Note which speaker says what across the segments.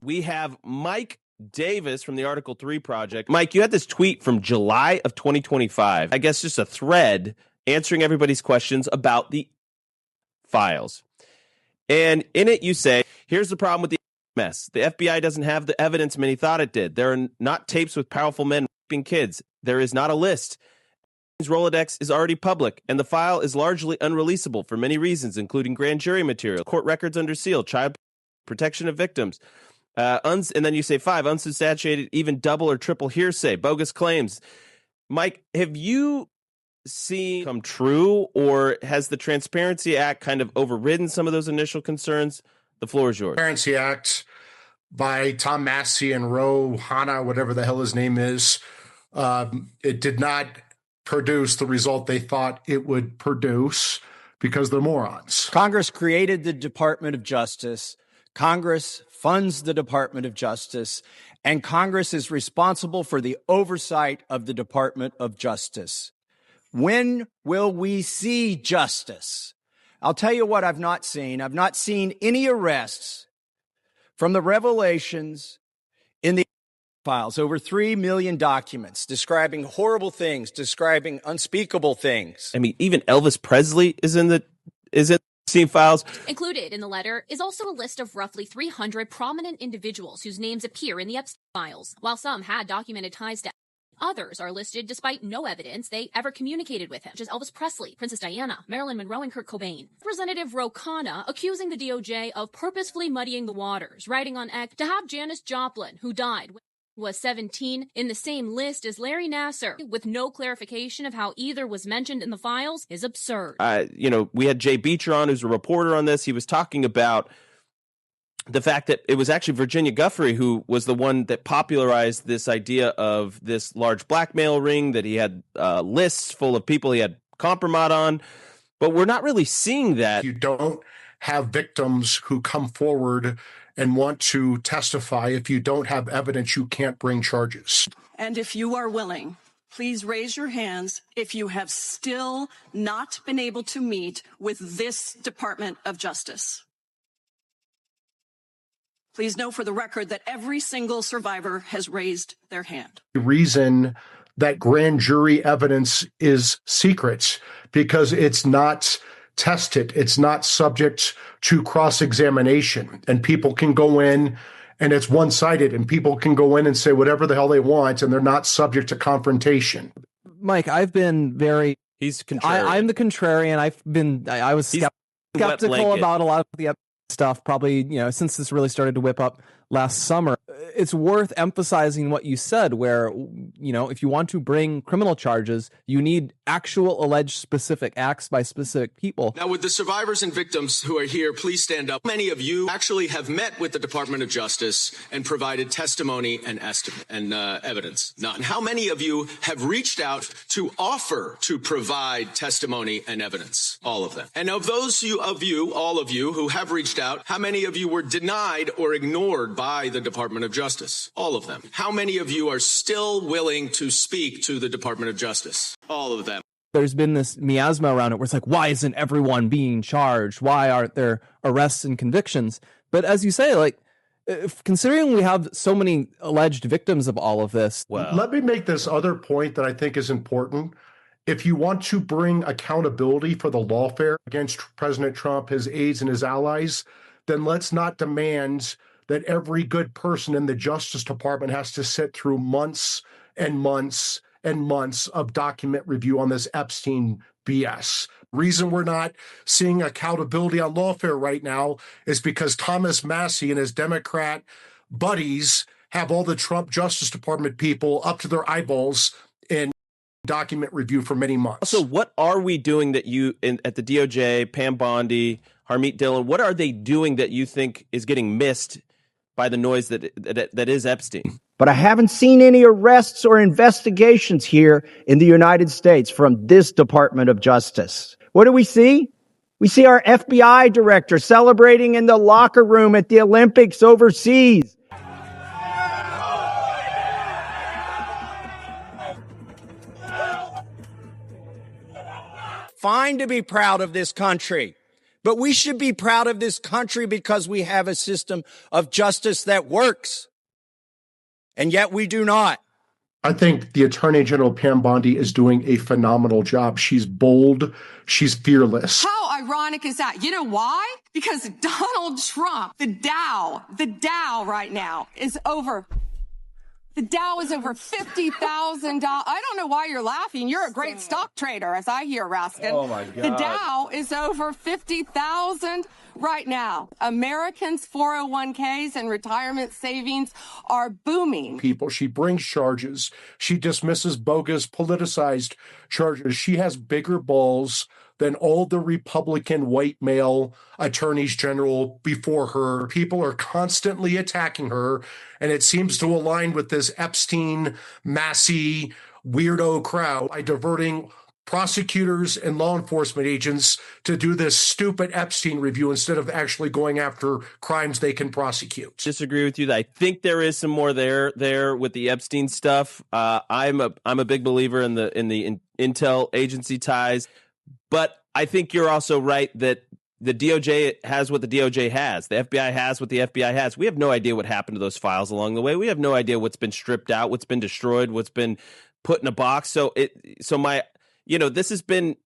Speaker 1: We have Mike Davis from the Article 3 Project. Mike, you had this tweet from July of 2025. I guess just a thread answering everybody's questions about the files. And in it, you say, here's the problem with the mess. The FBI doesn't have the evidence many thought it did. There are not tapes with powerful men raping kids. There is not a list. Rolodex is already public, and the file is largely unreleasable for many reasons, including grand jury material, court records under seal, child protection of victims. And then you say 5, unsubstantiated, even double or triple hearsay, bogus claims. Mike, have you seen come true, or has the Transparency Act kind of overridden some of those initial concerns? The floor is yours.
Speaker 2: Transparency Act by Tom Massie and Ro Hanna, whatever the hell his name is, it did not produce the result they thought it would produce because they're morons.
Speaker 3: Congress created the Department of Justice. Congress funds the Department of Justice, and Congress is responsible for the oversight of the Department of Justice. When will we see justice? I'll tell you what I've not seen. I've not seen any arrests from the revelations in the files, over 3 million documents describing horrible things, describing unspeakable things.
Speaker 1: I mean, even Elvis Presley is in the Epstein files.
Speaker 4: Included in the letter is also a list of roughly 300 prominent individuals whose names appear in the Epstein files. While some had documented ties to others are listed despite no evidence they ever communicated with him, such as Elvis Presley, Princess Diana, Marilyn Monroe, and Kirk Cobain. Representative Ro Hanna accusing the DOJ of purposefully muddying the waters, writing on X to have Janis Joplin, who died when she was 17, in the same list as Larry Nassar, with no clarification of how either was mentioned in the files, is absurd.
Speaker 1: We had Jay Beecher on, who's a reporter on this. He was talking about the fact that it was actually Virginia Guthrie who was the one that popularized this idea of this large blackmail ring, that he had lists full of people he had compromise on. But we're not really seeing that.
Speaker 2: You don't have victims who come forward and want to testify. If you don't have evidence, you can't bring charges.
Speaker 5: And if you are willing, please raise your hands if you have still not been able to meet with this Department of Justice. Please know for the record that every single survivor has raised their hand.
Speaker 2: The reason that grand jury evidence is secret because it's not tested. It's not subject to cross-examination. And people can go in and it's one-sided and people can go in and say whatever the hell they want and they're not subject to confrontation.
Speaker 6: Mike, I've been very...
Speaker 1: He's contrarian.
Speaker 6: I'm the contrarian. I was skeptical about a lot of the stuff probably, since this really started to whip up last summer. It's worth emphasizing what you said, where, if you want to bring criminal charges, you need actual alleged specific acts by specific people.
Speaker 7: Now, would the survivors and victims who are here please stand up? Many of you actually have met with the Department of Justice and provided testimony and evidence. None. How many of you have reached out to offer to provide testimony and evidence? All of them. And of those all of you who have reached out, how many of you were denied or ignored by the Department of Justice? All of them. How many of you are still willing to speak to the Department of Justice? All of them.
Speaker 6: There's been this miasma around it where it's like, why isn't everyone being charged? Why aren't there arrests and convictions? But as you say, considering we have so many alleged victims of all of this.
Speaker 2: Well, let me make this other point that I think is important. If you want to bring accountability for the lawfare against President Trump, his aides, and his allies, then let's not demand that every good person in the Justice Department has to sit through months and months and months of document review on this Epstein BS. Reason we're not seeing accountability on lawfare right now is because Thomas Massie and his Democrat buddies have all the Trump Justice Department people up to their eyeballs in document review for many months.
Speaker 1: So what are we doing that at the DOJ, Pam Bondi, Harmeet Dillon, what are they doing that you think is getting missed by the noise that is Epstein?
Speaker 3: But I haven't seen any arrests or investigations here in the United States from this Department of Justice. What do we see? We see our FBI director celebrating in the locker room at the Olympics overseas. Fine to be proud of this country, But we should be proud of this country because we have a system of justice that works. And yet we do not.
Speaker 2: I think the Attorney General Pam Bondi is doing a phenomenal job. She's bold. She's fearless.
Speaker 5: How ironic is that? You know why? Because Donald Trump, the Dow right now is over. The Dow is over $50,000. I don't know why you're laughing. You're a great stock trader, as I hear, Raskin.
Speaker 1: Oh, my God.
Speaker 5: The Dow is over 50,000 right now. Americans' 401ks and retirement savings are booming.
Speaker 2: People, she brings charges. She dismisses bogus, politicized charges. She has bigger balls than all the Republican white male attorneys general before her. People are constantly attacking her, and it seems to align with this Epstein, Massie, weirdo crowd by diverting prosecutors and law enforcement agents to do this stupid Epstein review instead of actually going after crimes they can prosecute.
Speaker 1: Disagree with you. I think there is some more there with the Epstein stuff. I'm a big believer in the intel agency ties, but I think you're also right that the DOJ has what the DOJ has. The FBI has what the FBI has. We have no idea what happened to those files along the way. We have no idea what's been stripped out, what's been destroyed, what's been put in a box. This has been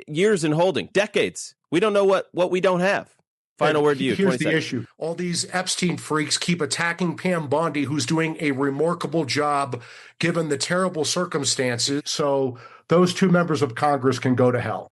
Speaker 1: years in holding, decades. We don't know what we don't have. Final word to you.
Speaker 2: Here's the issue. All these Epstein freaks keep attacking Pam Bondi, who's doing a remarkable job given the terrible circumstances. So those two members of Congress can go to hell.